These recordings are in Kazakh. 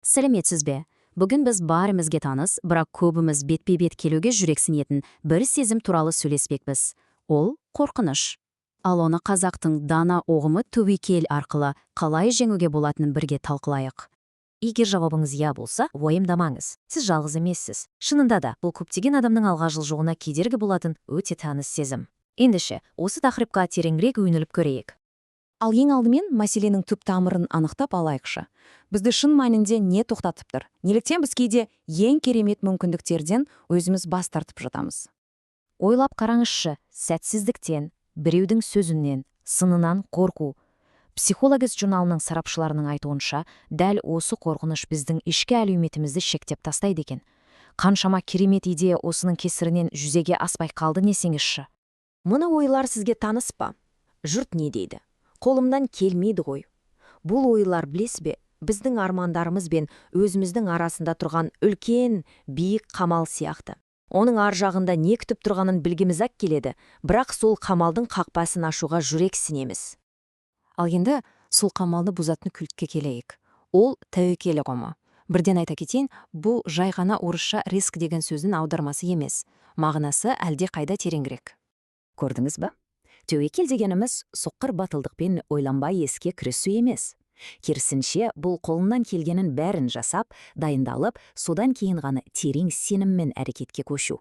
Сәлеметсіз бе? Бүгін біз барымызге таныс, бірақ көбіміз бетпе-бет келуге жүрексінетін бір сезім туралы сөйлеспекпіз. Ол қорқыныш. Ал оны қазақтың дана оғымы тәуекел арқылы қалай жеңуге болатынын бірге талқылайық. Егер жауабыңыз иә болса, уайымдамаңыз. Сіз жалғыз емессіз. Шынында да, бұл көптеген адамның алға жылжуына кедергі болатын өте таныс сезім. Ендеше, осы тақырыпқа тереңірек үңіліп көрейік. Ал ең алдымен мәселенің түп тамырын анықтап алайықшы. Бізді шын мәнінде не тоқтатып тұр? Неліктен біз кейде ең керемет мүмкіндіктерден өзіміз бас тартып жатамыз? Ойлап қараңызшы, сәтсіздіктен, біреудің сөзінен, сынынан қорқу. Психология журналының сарапшыларының айтуынша, дәл осы қорқыныш біздің ішкі әлеуметімізді шектеп тастайды екен. Қаншама керемет идея осының кесірінен жүзеге аспай қалды десеңізші. Мұны ойлар сізге таныс па? Жұрт не дейді? Қолымнан келмейді ғой. Бұл ойлар білесіз бе, біздің армандарымыз бен өзіміздің арасында тұрған үлкен, биік қамал сияқты. Оның ар жағында не күтіп тұрғанын білгіміз-ақ келеді, бірақ сол қамалдың қақпасын ашуға жүрексінеміз. Ал енді сол қамалды бұзатын кілтке келейік. Ол тәуекел ұғымы. Бірден айта кетейін, бұл жай ғана орысша риск деген сөздің аудармасы емес. Мағынасы әлде қайда тереңірек. Көрдіңіз ба? Тәуекел дегеніміз соққыр батылдықпен ойланбай іске кірісу емес. Керісінше, бұл қолынан келгенін бәрін жасап, дайындалып, содан кейін ғана терең сеніммен әрекетке көшу.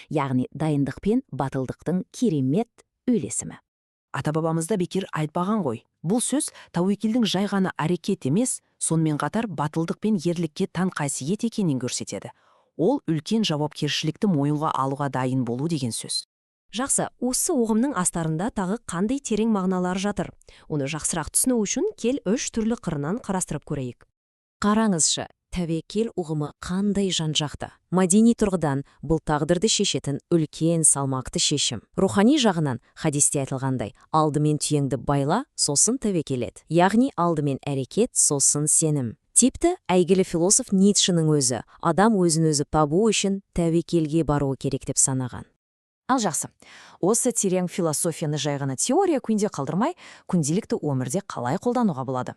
Яғни дайындық пен батылдықтың керемет үйлесімі. Ата-бабамызда бекер айтпаған ғой. Бұл сөз тәуекелдің жай ғана әрекет емес, сонымен қатар батылдық пен ерлікке тән қасиет екенін көрсетеді. Ол үлкен жауапкершілікті мойынға алуға дайын болу деген сөз. Жақсы, осы ұғымның астарында тағы қандай терең мағыналар жатыр? Оны жақсырақ түсіну үшін кел 3 түрлі қырынан қарастырып көрейік. Қараңызшы, тәуекел ұғымы қандай жан-жақты. Мәдени тұрғыдан бұл тағдырды шешетін үлкен салмақты шешім. Рухани жағынан хадисте айтылғандай, алдымен түйеңді байла, сосын тәуекел ет. Яғни алдымен әрекет, сосын сенім. Типті әйгілі философ Ницшенің өзі, адам өзін-өзі табу үшін тәуекелге баруы керек деп санаған. Ал жақсы, осы терең философияны жай ғана теория күйінде қалдырмай, күнделікті өмірде қалай қолдануға болады?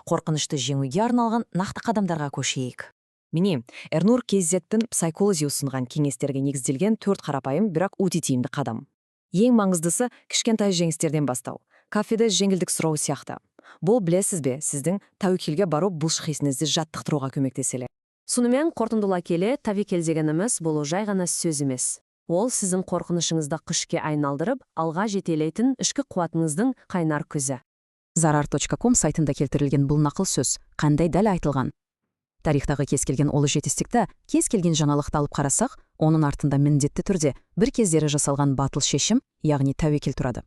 Қорқынышты жеңуге арналған нақты қадамдарға көшейік. Міне, Эрнур Кейзеттің психология ұсынған кеңестерге негізделген 4 қарапайым, бірақ өте тиімді қадам. Ең маңыздысы кішкентай жеңістерден бастау. Кафеде жеңілдік сұрау сияқты. Бұл білесіз бе, сіздің тәуекелге бару бұлшық-етіңізді жаттықтыруға көмектеседі. Сонымен қорытындылай келе, тәуекел дегеніміз бұл жай ғана сөз емес. Ол сіздің қорқынышыңызды күшке айналдырып, алға жетелейтін ішкі қуатыңыздың қайнар көзі. Zarar.com сайтында келтірілген бұл нақыл сөз қандай дәл айтылған? Тарихтағы кез келген олы жетістікті, кез келген жаңалықты алып қарасақ, оның артында міндетті түрде бір кездері жасалған батыл шешім, яғни тәуекел тұрады.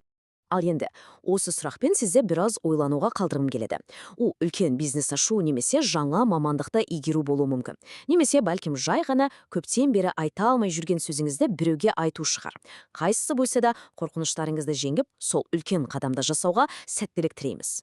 Ал енді, осы сұрақпен сізде біраз ойлануға қалдырғым келеді. Ол үлкен бизнес ашу немесе жаңа мамандықта игеру болуы мүмкін. Немесе бәлкім жай ғана көптен бері айта алмай жүрген сөзіңізді біреуге айту шығар. Қайсысы болса да қорқыныштарыңызды жеңіп, сол үлкен қадамды жасауға сәттілік тілейміз.